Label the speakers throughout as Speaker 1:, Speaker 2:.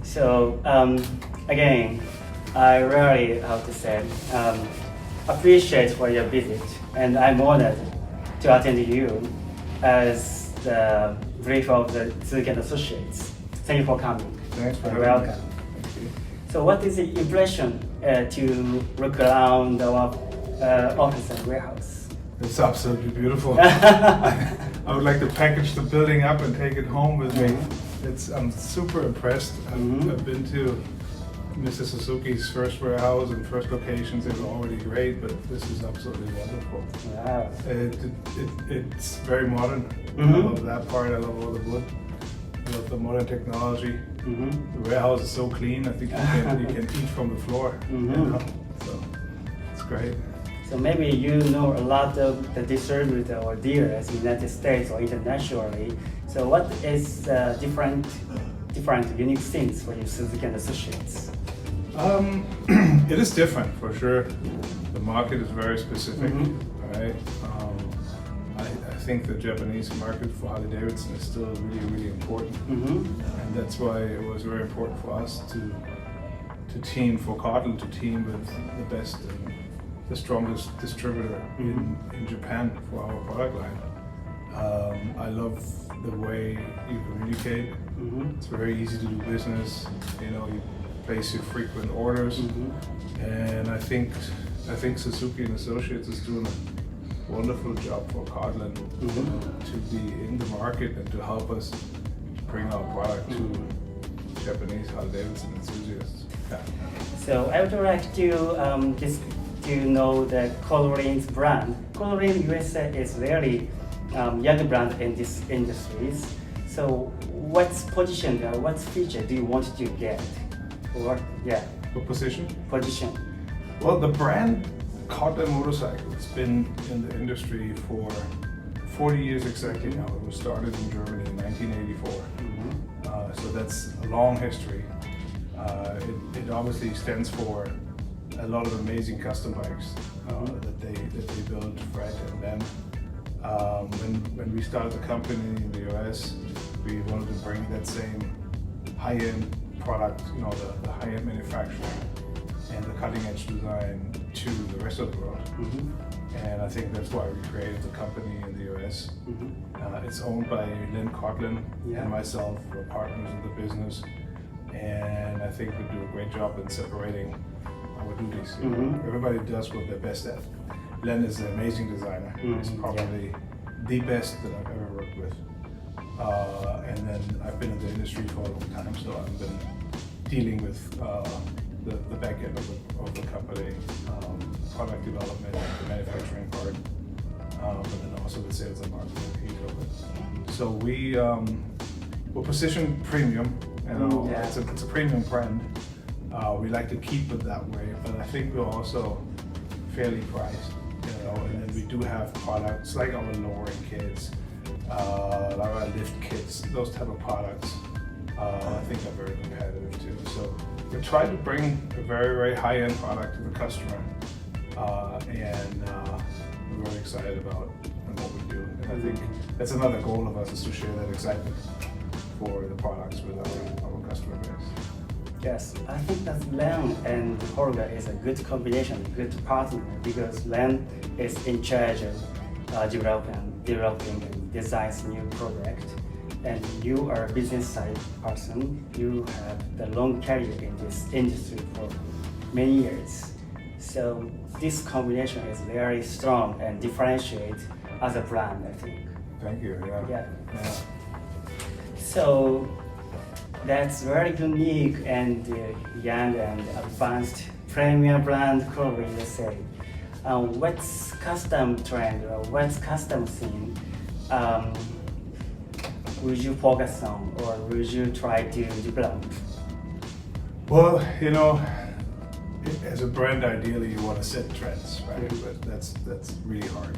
Speaker 1: So again, I really, how to say, appreciate for your visit, and I'm honored to attend you as the brief of the Suzuki and Associates. Thank you for coming.
Speaker 2: Thanks for having
Speaker 1: welcome.
Speaker 2: me. Thank you.
Speaker 1: So what is the impression to look around our office and warehouse?
Speaker 2: It's absolutely beautiful. I would like to package the building up and take it home with me. I'm super impressed. I've been to Mrs. Suzuki's first warehouse and first locations. They were already great, but this is absolutely wonderful.
Speaker 1: Wow.
Speaker 2: It's very modern. I love that part. I love all the wood. I love the modern technology. The warehouse is so clean. I think you can eat from the floor. You know? So it's great.
Speaker 1: So maybe you know a lot of the distributor or dealers in the United States or internationally. So what is different unique things for you, Suzuki and Associates?
Speaker 2: It is different for sure. The market is very specific, right? I think the Japanese market for Harley Davidson is still really, really important, and that's why it was very important for us to team for Kodin, to team with the best and the strongest distributor in Japan for our product line. I love the way you communicate. It's very easy to do business. You know, you place your frequent orders, and I think Suzuki and Associates is doing a wonderful job for Kodin to be in the market and to help us bring our product to Japanese Harley Davidson enthusiasts. Yeah.
Speaker 1: So I would like to know the Codorin's brand. KodinUSA is really young brand in this industry. So what's position, what feature do you want to get? Or
Speaker 2: What position?
Speaker 1: Position.
Speaker 2: Well, the brand Kodin motorcycle has been in the industry for 40 years exactly now. It was started in Germany in 1984. So that's a long history. It obviously stands for a lot of amazing custom bikes that they build, Fred and Ben. When we started the company in the US, we wanted to bring that same high-end product, you know, the high-end manufacturing and the cutting-edge design to the rest of the world. And I think that's why we created the company in the US. It's owned by Len Coughlin and myself. We're partners in the business, and I think we do a great job in separating our duties. Everybody does what they're best at. Len is an amazing designer. He's probably the best that I've ever worked with. And then I've been in the industry for a long time, so I've been dealing with the back end of the company, product development, the manufacturing part, but then also the sales and marketing piece of it. So we're positioned premium, you know, it's a premium brand. We like to keep it that way, but I think we're also fairly priced, you know, and then we do have products like our lowering kits, like our lift kits, those type of products. I think are very competitive too. So we try to bring a very, very high-end product to the customer, and we're very excited about what we do. And I think that's another goal of us, is to share that excitement for the products with our customer base.
Speaker 1: Yes, I think that Len and Holger is a good combination, good partner, because Len is in charge of developing and designs new product, and you are a business side person. You have the long career in this industry for many years. So this combination is very strong and differentiate as a brand, I think.
Speaker 2: Thank you. Yeah.
Speaker 1: So that's very unique and young and advanced premium brand KodinUSA. What's custom trend or what's custom thing would you focus on, or would you try to develop?
Speaker 2: Well, you know, as a brand, ideally you want to set trends, right? But that's really hard.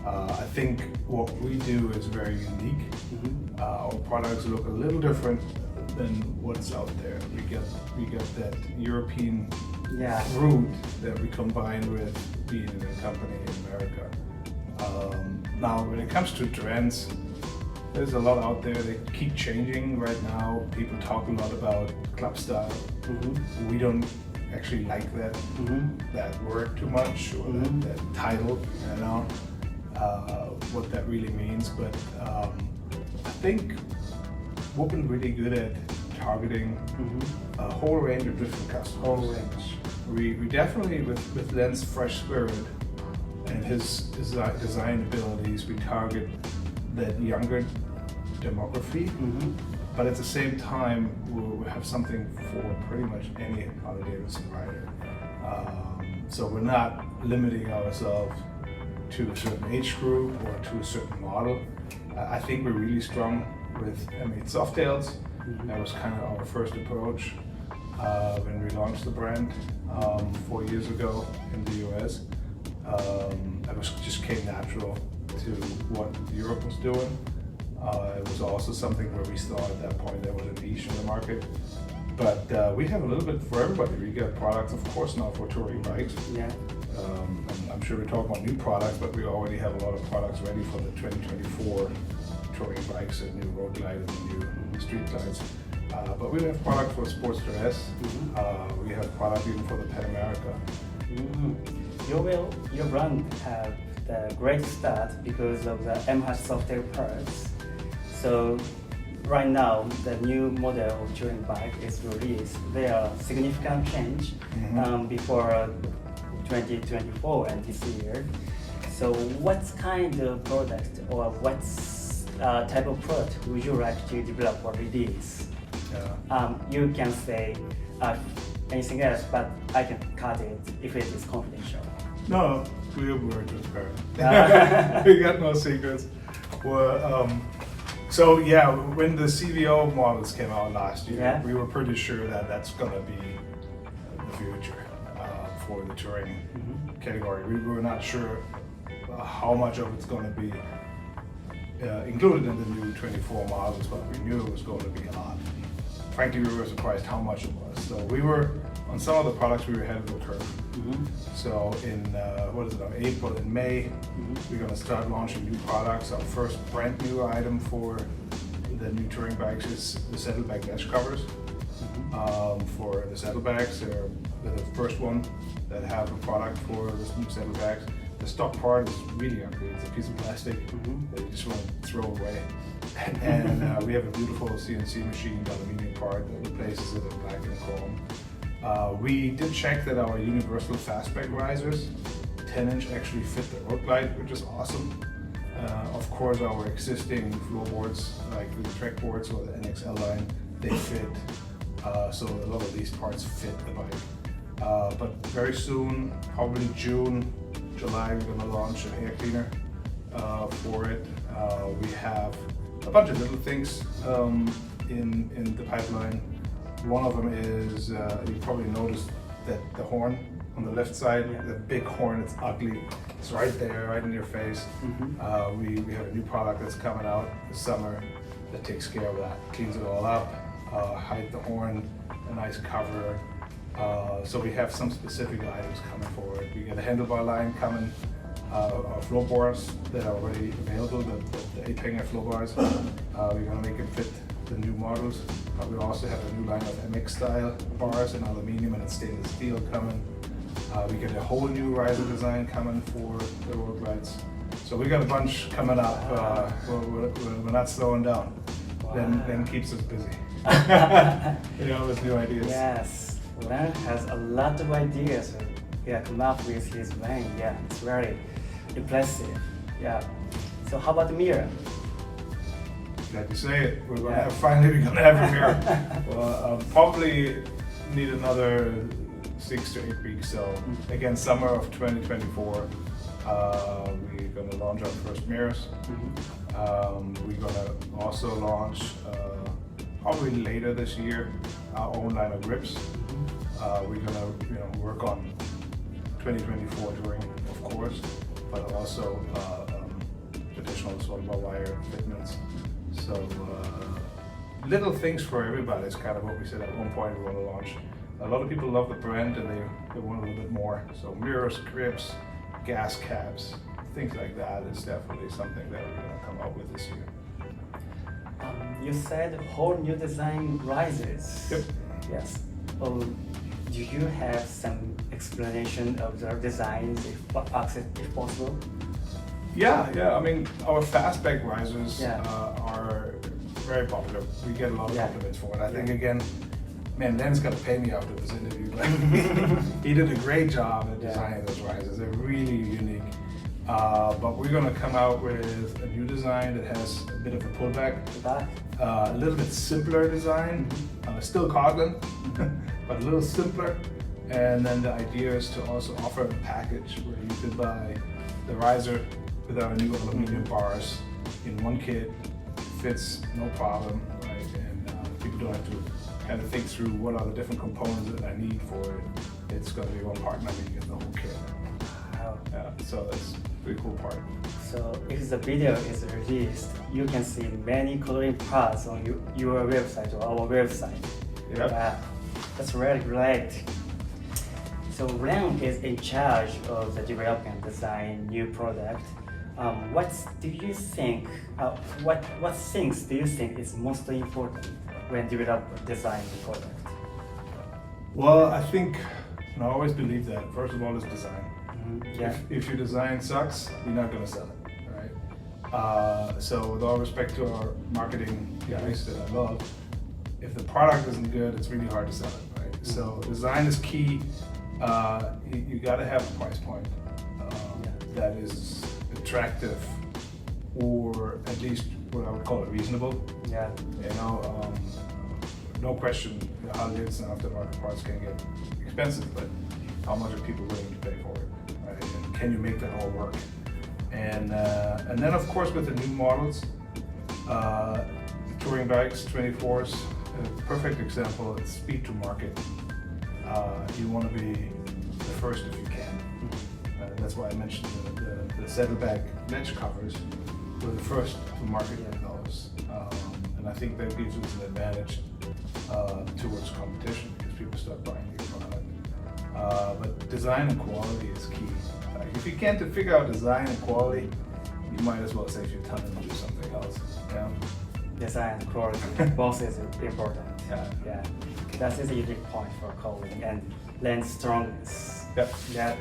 Speaker 2: I think what we do is very unique. Our products look a little different than what's out there. We get that European root that we combine with being in a company in America. Now, when it comes to trends, There's a lot out there. They keep changing right now. People talk a lot about club style. We don't actually like that word too much, or that title. I don't know what that really means, but I think we've been really good at targeting a whole range of different customers.
Speaker 1: Whole range.
Speaker 2: We definitely, with Len's fresh spirit and his design abilities, we target that younger demography, but at the same time we have something for pretty much any Harley Davidson rider. So we're not limiting ourselves to a certain age group or to a certain model. I think we're really strong with Softails. That was kind of our first approach when we launched the brand 4 years ago in the US. It just came natural to what Europe was doing. It was also something where we saw at that point there was a niche in the market. But we have a little bit for everybody. We get products, of course, now for touring bikes.
Speaker 1: Yeah.
Speaker 2: And I'm sure we talk about new products, but we already have a lot of products ready for the 2024 touring bikes, and new road glide and new street glides. But we have product for Sportster S. We have product even for the Pan America.
Speaker 1: Your brand have the great start because of the MH software parts. So right now, the new model of touring bike is released. There are significant change before 2024 and this year. So what kind of product or what type of product would you like to develop or release? You can say anything else, but I can cut it if it is confidential.
Speaker 2: No, we were transparent. We got no secrets. Well, so yeah, when the CVO models came out last year, we were pretty sure that that's gonna be the future for the touring category. We were not sure how much of it's gonna be included in the new 24 models, but we knew it was going to be a lot. Frankly, we were surprised how much it was. So we were, on some of the products, we were ahead of the curve. So in, April and May, we're going to start launching new products. Our first brand new item for the new touring bikes is the saddlebag dash covers. For the saddlebags, they're the first one that have a product for the new saddlebags. The stock part is really ugly. It's a piece of plastic that you just want to throw away. And we have a beautiful CNC machined aluminum part that replaces it in black and chrome. We did check that our universal fastback risers, 10-inch, actually fit the road glide, which is awesome. Of course, our existing floorboards, like the Trek boards or the NXL line, they fit. So a lot of these parts fit the bike. But very soon, probably June, July, we're going to launch an air cleaner for it. We have a bunch of little things in the pipeline. One of them is, you probably noticed that the horn on the left side, the big horn, it's ugly. It's right there, right in your face. We have a new product that's coming out this summer that takes care of that, cleans it all up, hide the horn, a nice cover. So we have some specific items coming forward. We got a handlebar line coming, our floorboards that are already available, the 8-hanger floorboards. We're going to make them fit the new models. We also have a new line of MX style bars in aluminum and stainless steel coming. We get a whole new riser design coming for the road glides. So we got a bunch coming up. We're not slowing down. Then keeps us busy. With new ideas.
Speaker 1: Yes, Len has a lot of ideas. Come up with his brain. Yeah, it's very impressive. Yeah. So how about the mirror?
Speaker 2: Glad you say it. We're gonna finally we're gonna have a mirror. Well, probably need another 6 to 8 weeks. So again, summer of 2024, we're gonna launch our first mirrors. We're gonna also launch probably later this year our own line of grips. We're gonna work on 2024 touring, of course, but also traditional sort of wire fitments. So little things for everybody is kind of what we said at one point we want to launch. A lot of people love the brand and they want a little bit more. So mirrors, grips, gas caps, things like that is definitely something that we're going to come up with this year.
Speaker 1: you said whole new design rises.
Speaker 2: Yep.
Speaker 1: Yes. Do you have some explanation of the designs, if possible?
Speaker 2: Yeah. I mean, our fastback risers
Speaker 1: Yeah.
Speaker 2: are very popular. We get a lot of
Speaker 1: Yeah.
Speaker 2: compliments for it. I think again, man, Len's gonna pay me after this interview. But he did a great job at designing those risers. They're really unique. But we're gonna come out with a new design that has a bit of a pullback, a little bit simpler design, still Kotlin, but a little simpler. And then the idea is to also offer a package where you could buy the riser with our new aluminum bars in one kit. Fits no problem, right? And people don't have to kind of think through what are the different components that I need for it. It's going to be one part, and then you get the whole kit.
Speaker 1: Wow.
Speaker 2: So that's a pretty cool part.
Speaker 1: So if the video is released, you can see many coloring parts on your website or our website.
Speaker 2: Yep.
Speaker 1: Wow, that's really great. So Len is in charge of the development, design, new product. What things do you think is most important when design the product?
Speaker 2: Well, I think, and I always believe that, first of all, is design.
Speaker 1: Mm-hmm. Yeah.
Speaker 2: If your design sucks, you're not going to sell it, right? So with all respect to our marketing guys that I love, if the product isn't good, it's really hard to sell it, right? Mm-hmm. So design is key. You got to have a price point that is attractive, or at least what I would call it reasonable.
Speaker 1: Yeah.
Speaker 2: No question, the holidays and aftermarket parts can get expensive, but how much are people willing to pay for it, right? And can you make that all work? And then of course with the new models, the touring bikes, 24s, a perfect example. It's speed to market. You want to be the first if you can. That's why I mentioned the saddlebag ledge covers. We're the first to market with those, and I think that gives us an advantage towards competition because people start buying your product. But design and quality is key. If you can't figure out design and quality, you might as well save your time and do something else. Yeah.
Speaker 1: Design and quality, both is important.
Speaker 2: Yeah.
Speaker 1: That is a unique point for Kodin and Len's strongest.
Speaker 2: Yep.
Speaker 1: Yeah.